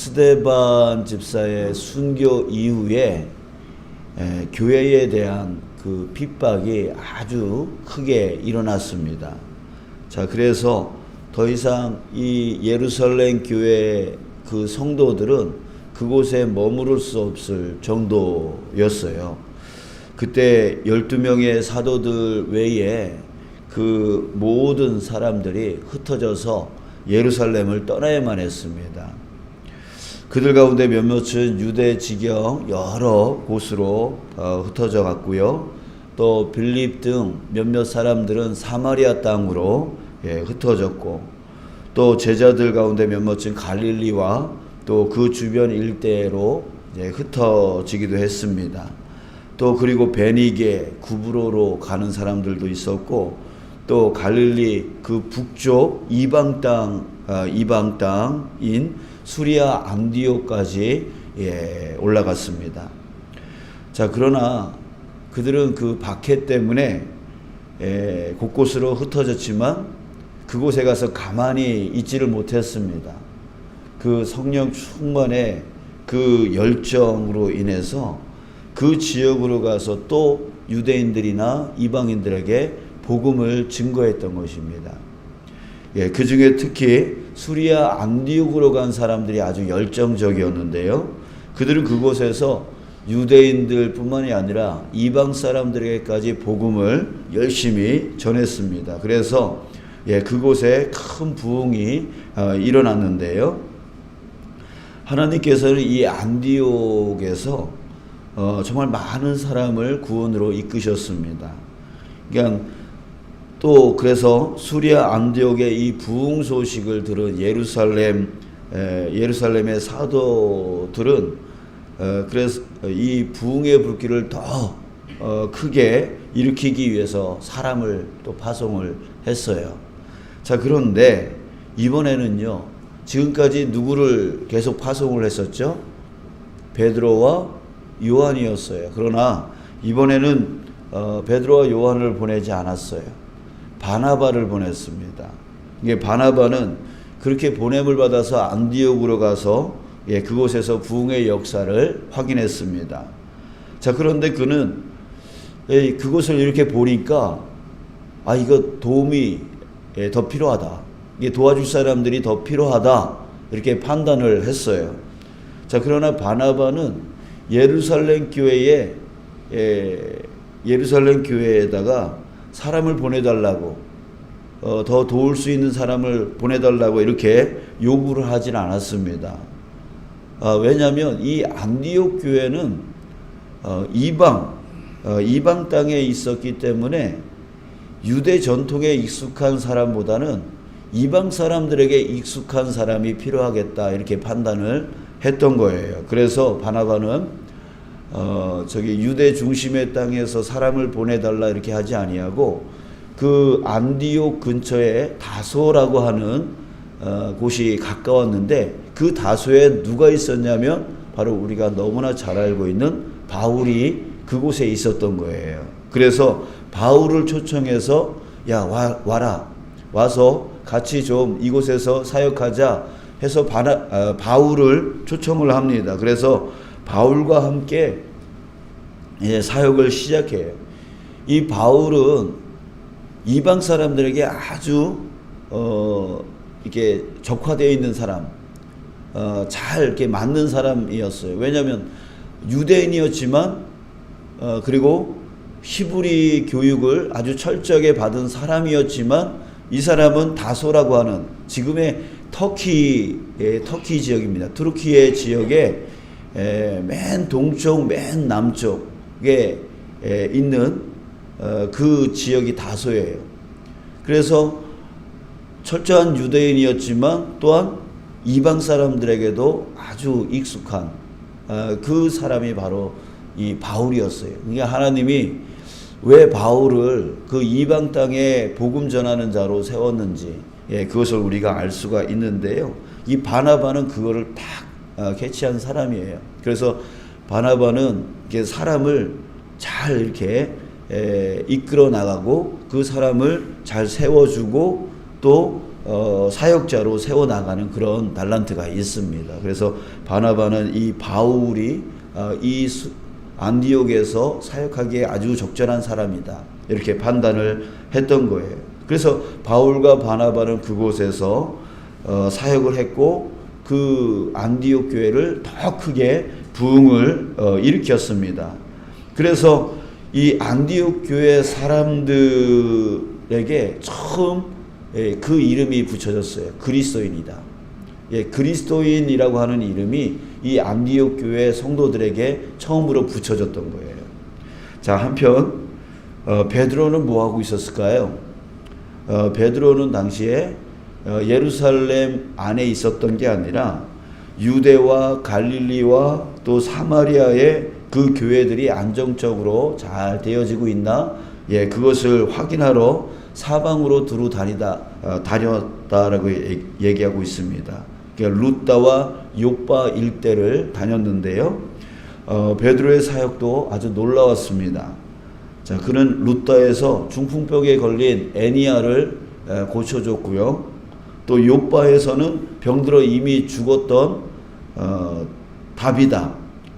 스데반 집사의 순교 이후에 교회에 대한 그 핍박이 아주 크게 일어났습니다. 자, 그래서 더 이상 이 예루살렘 교회 그 성도들은 그곳에 머무를 수 없을 정도였어요. 그때 12명의 사도들 외에 그 모든 사람들이 흩어져서 예루살렘을 떠나야만 했습니다. 그들 가운데 몇몇은 유대 지경 여러 곳으로 흩어져 갔고요. 또 빌립 등 몇몇 사람들은 사마리아 땅으로 흩어졌고, 또 제자들 가운데 몇몇은 갈릴리와 또 그 주변 일대로 흩어지기도 했습니다. 또 그리고 베니게 구브로로 가는 사람들도 있었고, 또 갈릴리 그 북쪽 이방 땅인 수리아 안디옥까지 올라갔습니다. 자, 그러나 그들은 그 박해 때문에 곳곳으로 흩어졌지만 그곳에 가서 가만히 있지를 못했습니다. 그 성령 충만의 그 열정으로 인해서 그 지역으로 가서 또 유대인들이나 이방인들에게 복음을 증거했던 것입니다. 그 중에 특히 수리아 안디옥으로 간 사람들이 아주 열정적이었는데요. 그들은 그곳에서 유대인들 뿐만이 아니라 이방 사람들에게까지 복음을 열심히 전했습니다. 그래서 그곳에 큰 부흥이 일어났는데요. 하나님께서는 이 안디옥에서 정말 많은 사람을 구원으로 이끄셨습니다. 그러니까 또 그래서 수리아 안디옥의 이 부흥 소식을 들은 예루살렘의 사도들은 그래서 이 부흥의 불길을 더 크게 일으키기 위해서 사람을 또 파송을 했어요. 자, 그런데 이번에는요, 지금까지 누구를 계속 파송을 했었죠? 베드로와 요한이었어요. 그러나 이번에는 베드로와 요한을 보내지 않았어요. 바나바를 보냈습니다. 이게 바나바는 그렇게 보냄을 받아서 안디옥으로 가서 그곳에서 부흥의 역사를 확인했습니다. 자, 그런데 그는 그곳을 이렇게 보니까 이거 도움이 더 필요하다. 이게 도와줄 사람들이 더 필요하다. 이렇게 판단을 했어요. 자, 그러나 바나바는 예루살렘 교회에다가 사람을 보내달라고, 더 도울 수 있는 사람을 보내달라고 이렇게 요구를 하진 않았습니다. 왜냐하면 이 안디옥 교회는 이방 땅에 있었기 때문에 유대 전통에 익숙한 사람보다는 이방 사람들에게 익숙한 사람이 필요하겠다, 이렇게 판단을 했던 거예요. 그래서 바나바는 유대 중심의 땅에서 사람을 보내달라 이렇게 하지 아니하고 그 안디옥 근처에 다소라고 하는 곳이 가까웠는데, 그 다소에 누가 있었냐면 바로 우리가 너무나 잘 알고 있는 바울이 그곳에 있었던 거예요. 그래서 바울을 초청해서 와라, 와서 같이 좀 이곳에서 사역하자 해서 바울을 초청을 합니다. 그래서 바울과 함께 사역을 시작해요. 이 바울은 이방 사람들에게 아주 이렇게 적화되어 있는 사람, 잘 이렇게 맞는 사람이었어요. 왜냐하면 유대인이었지만 그리고 히브리 교육을 아주 철저하게 받은 사람이었지만, 이 사람은 다소라고 하는 지금의 터키 지역입니다. 투르키예 지역의 맨 동쪽, 맨 남쪽에 있는 그 지역이 다소예요. 그래서 철저한 유대인이었지만 또한 이방 사람들에게도 아주 익숙한 그 사람이 바로 이 바울이었어요. 그러니까 하나님이 왜 바울을 그 이방 땅에 복음 전하는 자로 세웠는지 그것을 우리가 알 수가 있는데요. 이 바나바는 그거를 딱 캐치한 사람이에요. 그래서 바나바는 사람을 잘 이렇게 이끌어 나가고 그 사람을 잘 세워주고 또 사역자로 세워나가는 그런 달란트가 있습니다. 그래서 바나바는 이 바울이 안디옥에서 사역하기에 아주 적절한 사람이다, 이렇게 판단을 했던 거예요. 그래서 바울과 바나바는 그곳에서 사역을 했고 그 안디옥 교회를 더 크게 부흥을 일으켰습니다. 그래서 이 안디옥 교회 사람들에게 처음 그 이름이 붙여졌어요. 그리스도인이다. 그리스도인이라고 하는 이름이 이 안디옥 교회 성도들에게 처음으로 붙여졌던 거예요. 자, 한편 베드로는 뭐 하고 있었을까요? 베드로는 당시에 예루살렘 안에 있었던 게 아니라 유대와 갈릴리와 또 사마리아의 그 교회들이 안정적으로 잘 되어지고 있나, 그것을 확인하러 사방으로 두루 다녔다라고 얘기하고 있습니다. 그러니까 루따와 요빠 일대를 다녔는데요. 베드로의 사역도 아주 놀라웠습니다. 자, 그는 루따에서 중풍병에 걸린 애니아를 고쳐줬고요. 또 요빠에서는 병들어 이미 죽었던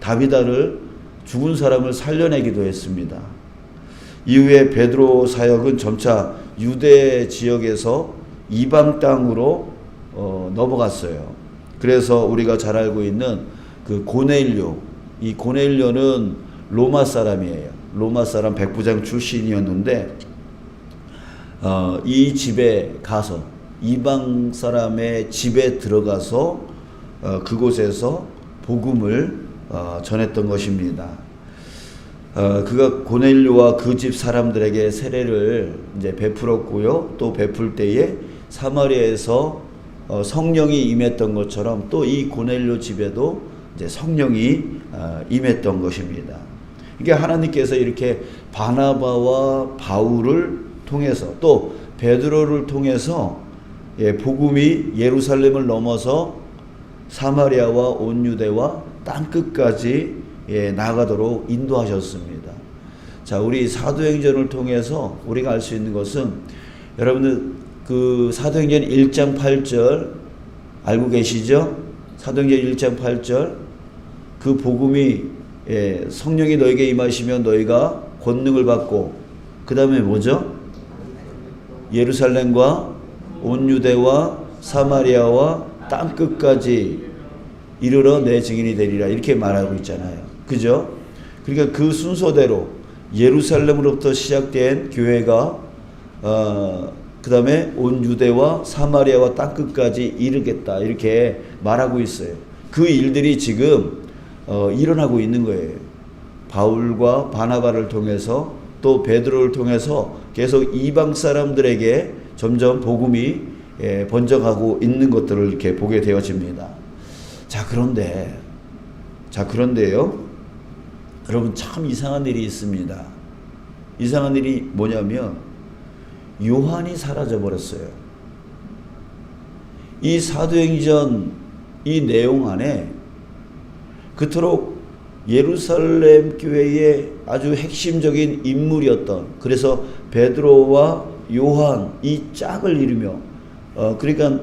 다비다를 죽은 사람을 살려내기도 했습니다. 이후에 베드로 사역은 점차 유대 지역에서 이방 땅으로 넘어갔어요. 그래서 우리가 잘 알고 있는 그 고넬료, 이 고넬료는 로마 사람이에요. 로마 사람 백부장 출신이었는데 이 집에 가서, 이방 사람의 집에 들어가서 그곳에서 복음을 전했던 것입니다. 그가 고넬료와 그 집 사람들에게 세례를 이제 베풀었고요. 또 베풀 때에 사마리아에서 성령이 임했던 것처럼 또 이 고넬료 집에도 이제 성령이 임했던 것입니다. 이게 하나님께서 이렇게 바나바와 바울을 통해서 또 베드로를 통해서 복음이 예루살렘을 넘어서 사마리아와 온 유대와 땅끝까지 나가도록 인도하셨습니다. 자, 우리 사도행전을 통해서 우리가 알 수 있는 것은, 여러분들 그 사도행전 1장 8절 알고 계시죠? 사도행전 1장 8절, 그 복음이 성령이 너에게 임하시면 너희가 권능을 받고, 그 다음에 뭐죠? 예루살렘과 온 유대와 사마리아와 땅끝까지 이르러 내 증인이 되리라, 이렇게 말하고 있잖아요. 그죠? 그러니까 그 순서대로 예루살렘으로부터 시작된 교회가 그 다음에 온 유대와 사마리아와 땅끝까지 이르겠다, 이렇게 말하고 있어요. 그 일들이 지금 일어나고 있는 거예요. 바울과 바나바를 통해서 또 베드로를 통해서 계속 이방 사람들에게 점점 복음이 번져가고 있는 것들을 이렇게 보게 되어집니다. 자, 그런데요, 여러분, 참 이상한 일이 있습니다. 이상한 일이 뭐냐면 요한이 사라져 버렸어요. 이 사도행전 이 내용 안에 그토록 예루살렘 교회의 아주 핵심적인 인물이었던, 그래서 베드로와 요한 이 짝을 이루며 그러니까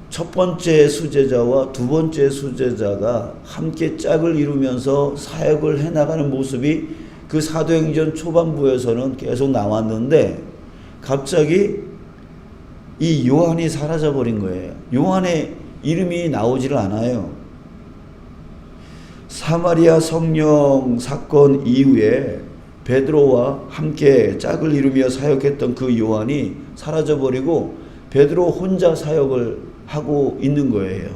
첫 번째 수제자와 두 번째 수제자가 함께 짝을 이루면서 사역을 해나가는 모습이 그 사도행전 초반부에서는 계속 나왔는데, 갑자기 이 요한이 사라져 버린 거예요. 요한의 이름이 나오지를 않아요. 사마리아 성령 사건 이후에 베드로와 함께 짝을 이루며 사역했던 그 요한이 사라져 버리고 베드로 혼자 사역을 하고 있는 거예요.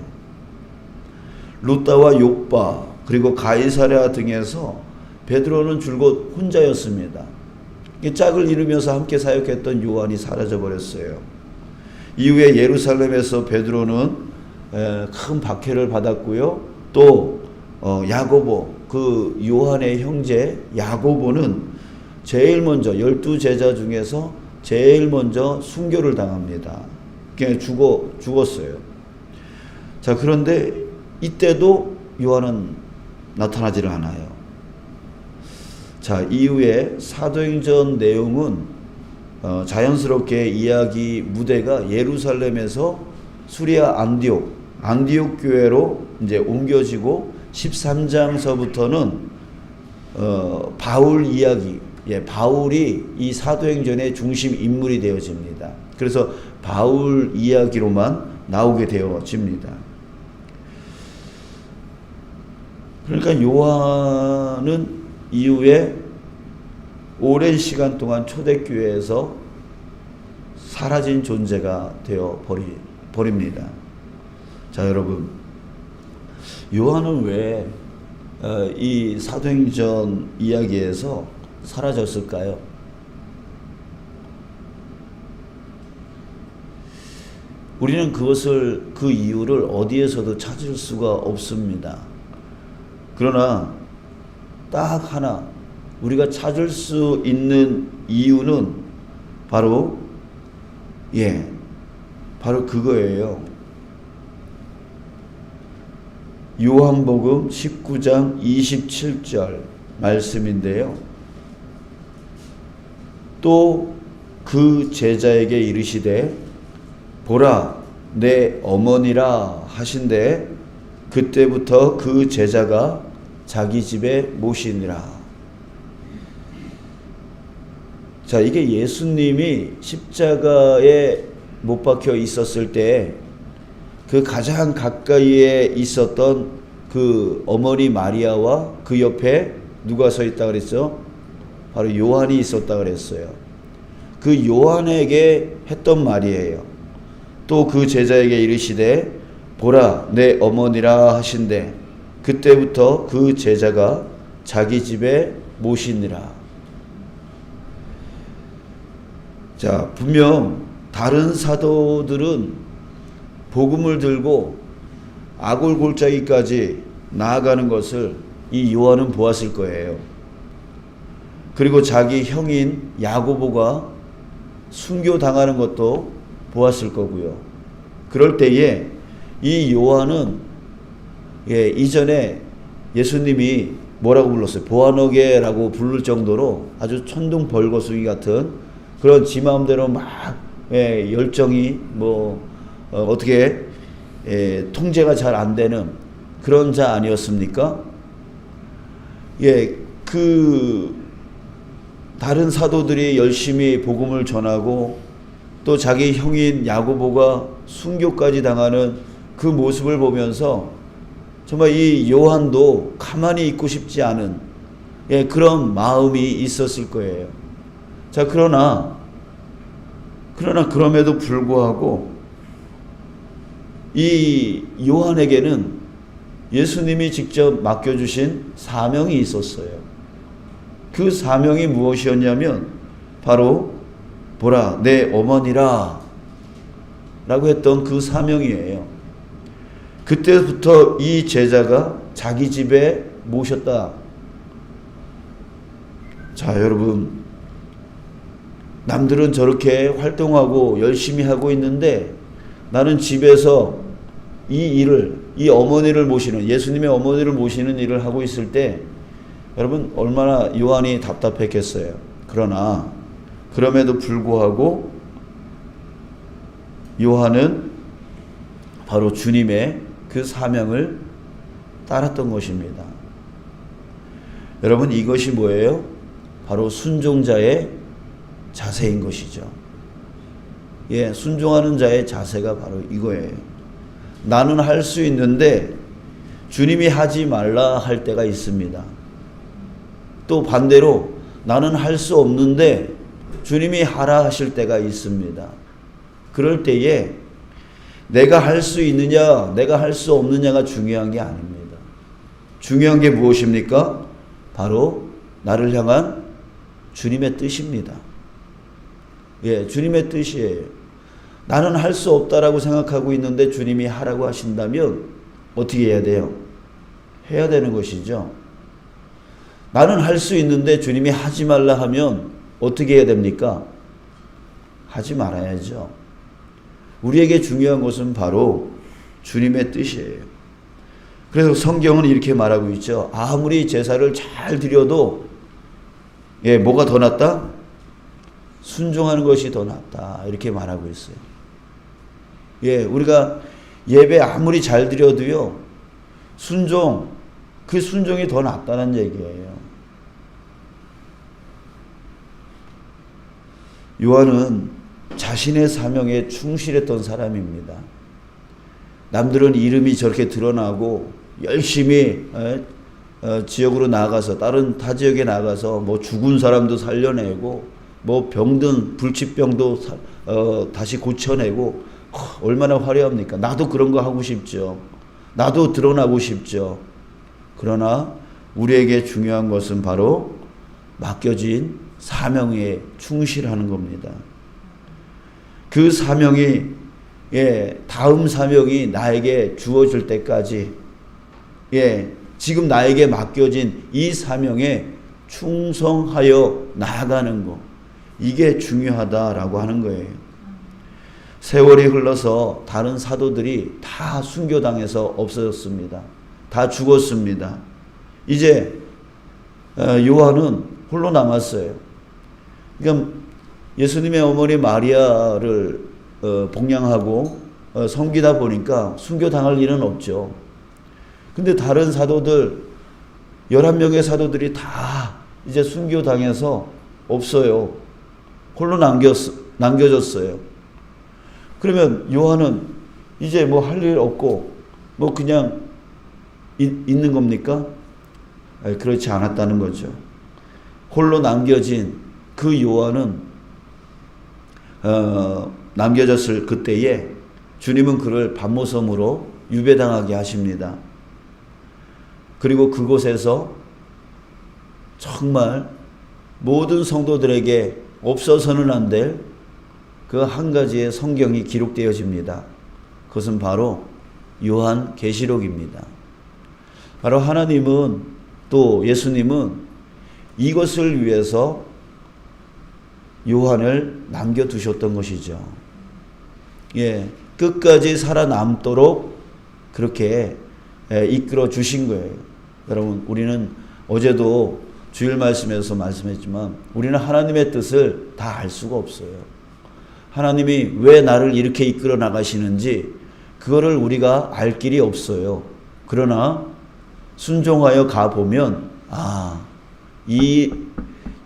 루따와 요빠 그리고 가이사랴 등에서 베드로는 줄곧 혼자였습니다. 짝을 이루면서 함께 사역했던 요한이 사라져 버렸어요. 이후에 예루살렘에서 베드로는 큰 박해를 받았고요. 또 야고보, 그 요한의 형제 야고보는 제일 먼저 12제자 중에서 제일 먼저 순교를 당합니다. 그냥 죽었어요. 자, 그런데 이때도 요한은 나타나지를 않아요. 자, 이후에 사도행전 내용은 자연스럽게 이야기 무대가 예루살렘에서 수리아 안디옥 교회로 이제 옮겨지고 13장서부터는 바울 이야기, 바울이 이 사도행전의 중심 인물이 되어집니다. 그래서 바울 이야기로만 나오게 되어집니다. 그러니까 요한은 이후에 오랜 시간 동안 초대교회에서 사라진 존재가 되어 버립니다. 자, 여러분, 요한은 왜 이 사도행전 이야기에서 사라졌을까요? 우리는 그 이유를 어디에서도 찾을 수가 없습니다. 그러나 딱 하나 우리가 찾을 수 있는 이유는 바로 그거예요. 요한복음 19장 27절 말씀인데요. 또 그 제자에게 이르시되 보라 내 어머니라 하신대 그때부터 그 제자가 자기 집에 모시니라. 자, 이게 예수님이 십자가에 못 박혀 있었을 때 그 가장 가까이에 있었던 그 어머니 마리아와 그 옆에 누가 서 있다 그랬죠? 바로 요한이 있었다 그랬어요. 그 요한에게 했던 말이에요. 또 그 제자에게 이르시되 보라 내 어머니라 하신대 그때부터 그 제자가 자기 집에 모시니라. 자, 분명 다른 사도들은 복음을 들고 아골골짜기까지 나아가는 것을 이 요한은 보았을 거예요. 그리고 자기 형인 야고보가 순교당하는 것도 보았을 거고요. 그럴 때에 이 요한은 이전에 예수님이 뭐라고 불렀어요? 보아너게라고 부를 정도로 아주 천둥벌거숭이 같은 그런 지 마음대로 막 열정이 어떻게 통제가 잘 안 되는 그런 자 아니었습니까? 그 다른 사도들이 열심히 복음을 전하고 또 자기 형인 야고보가 순교까지 당하는 그 모습을 보면서 정말 이 요한도 가만히 있고 싶지 않은 그런 마음이 있었을 거예요. 자, 그럼에도 불구하고 이 요한에게는 예수님이 직접 맡겨주신 사명이 있었어요. 그 사명이 무엇이었냐면 바로 보라 내 어머니라 라고 했던 그 사명이에요. 그때부터 이 제자가 자기 집에 모셨다. 자, 여러분, 남들은 저렇게 활동하고 열심히 하고 있는데 나는 집에서 이 어머니를 모시는, 예수님의 어머니를 모시는 일을 하고 있을 때 여러분 얼마나 요한이 답답했겠어요. 그러나 그럼에도 불구하고 요한은 바로 주님의 그 사명을 따랐던 것입니다. 여러분, 이것이 뭐예요? 바로 순종자의 자세인 것이죠. 순종하는 자의 자세가 바로 이거예요. 나는 할 수 있는데 주님이 하지 말라 할 때가 있습니다. 또 반대로 나는 할 수 없는데 주님이 하라 하실 때가 있습니다. 그럴 때에 내가 할 수 있느냐 내가 할 수 없느냐가 중요한 게 아닙니다. 중요한 게 무엇입니까? 바로 나를 향한 주님의 뜻입니다. 주님의 뜻이에요. 나는 할 수 없다라고 생각하고 있는데 주님이 하라고 하신다면 어떻게 해야 돼요? 해야 되는 것이죠. 나는 할 수 있는데 주님이 하지 말라 하면 어떻게 해야 됩니까? 하지 말아야죠. 우리에게 중요한 것은 바로 주님의 뜻이에요. 그래서 성경은 이렇게 말하고 있죠. 아무리 제사를 잘 드려도 뭐가 더 낫다? 순종하는 것이 더 낫다. 이렇게 말하고 있어요. 예, 우리가 예배 아무리 잘 드려도요, 그 순종이 더 낫다는 얘기예요. 요한은 자신의 사명에 충실했던 사람입니다. 남들은 이름이 저렇게 드러나고 열심히 지역으로 나가서 다른 타 지역에 나가서 뭐 죽은 사람도 살려내고 뭐 병든 불치병도 다시 고쳐내고 얼마나 화려합니까? 나도 그런 거 하고 싶죠. 나도 드러나고 싶죠. 그러나 우리에게 중요한 것은 바로 맡겨진 사명에 충실하는 겁니다. 그 사명이 다음 사명이 나에게 주어질 때까지 지금 나에게 맡겨진 이 사명에 충성하여 나아가는 것, 이게 중요하다라고 하는 거예요. 세월이 흘러서 다른 사도들이 다 순교당해서 없어졌습니다. 다 죽었습니다. 이제 요한은 홀로 남았어요. 그러니까 예수님의 어머니 마리아를 복양하고 섬기다 보니까 순교당할 일은 없죠. 근데 다른 사도들 11명의 사도들이 다 이제 순교당해서 없어요. 홀로 남겨졌어요. 그러면 요한은 이제 뭐 할 일 없고 뭐 그냥 있는 겁니까? 그렇지 않았다는 거죠. 홀로 남겨진 그 요한은 남겨졌을 그때에 주님은 그를 밤모섬으로 유배당하게 하십니다. 그리고 그곳에서 정말 모든 성도들에게 없어서는 안 될 그 한 가지의 성경이 기록되어집니다. 그것은 바로 요한계시록입니다. 바로 하나님은 또 예수님은 이것을 위해서 요한을 남겨두셨던 것이죠. 끝까지 살아남도록 그렇게 이끌어 주신 거예요. 여러분, 우리는 어제도 주일 말씀에서 말씀했지만 우리는 하나님의 뜻을 다 알 수가 없어요. 하나님이 왜 나를 이렇게 이끌어 나가시는지 그거를 우리가 알 길이 없어요. 그러나 순종하여 가보면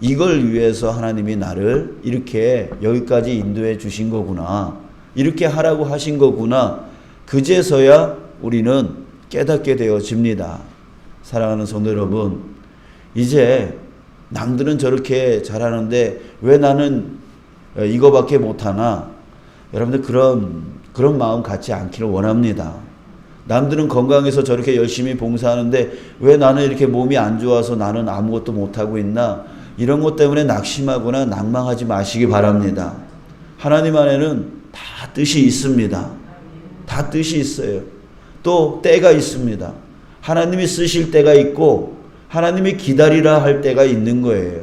이걸 위해서 하나님이 나를 이렇게 여기까지 인도해 주신 거구나. 이렇게 하라고 하신 거구나. 그제서야 우리는 깨닫게 되어집니다. 사랑하는 성도 여러분, 이제 남들은 저렇게 잘하는데 왜 나는 이거밖에 못하나? 여러분들 그런 마음 갖지 않기를 원합니다. 남들은 건강해서 저렇게 열심히 봉사하는데 왜 나는 이렇게 몸이 안 좋아서 나는 아무것도 못하고 있나? 이런 것 때문에 낙심하거나 낭망하지 마시기 바랍니다. 하나님 안에는 다 뜻이 있습니다. 다 뜻이 있어요. 또 때가 있습니다. 하나님이 쓰실 때가 있고 하나님이 기다리라 할 때가 있는 거예요.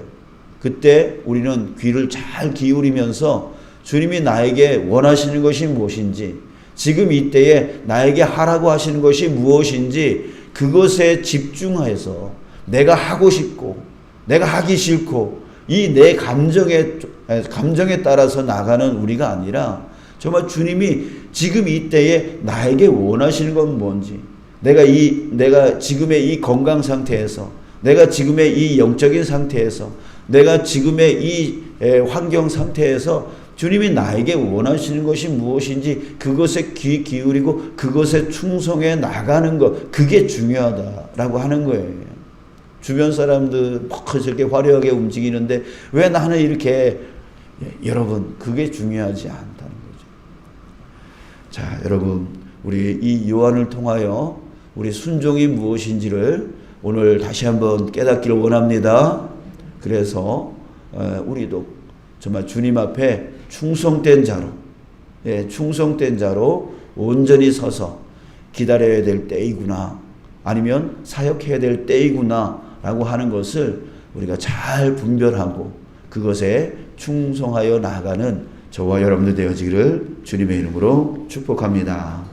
그때 우리는 귀를 잘 기울이면서 주님이 나에게 원하시는 것이 무엇인지, 지금 이때에 나에게 하라고 하시는 것이 무엇인지 그것에 집중해서 내가 하고 싶고 내가 하기 싫고 이 내 감정에 따라서 나가는 우리가 아니라 정말 주님이 지금 이때에 나에게 원하시는 건 뭔지, 내가 지금의 이 건강 상태에서, 내가 지금의 이 영적인 상태에서, 내가 지금의 이 환경 상태에서 주님이 나에게 원하시는 것이 무엇인지 그것에 귀 기울이고 그것에 충성해 나가는 것, 그게 중요하다라고 하는 거예요. 주변 사람들 저렇게 화려하게 움직이는데 왜 나는 이렇게, 여러분 그게 중요하지 않다는 거죠. 자, 여러분, 우리 이 요한을 통하여 우리 순종이 무엇인지를 오늘 다시 한번 깨닫기를 원합니다. 그래서 우리도 정말 주님 앞에 충성된 자로 온전히 서서 기다려야 될 때이구나, 아니면 사역해야 될 때이구나 라고 하는 것을 우리가 잘 분별하고 그것에 충성하여 나아가는 저와 여러분들 되어지기를 주님의 이름으로 축복합니다.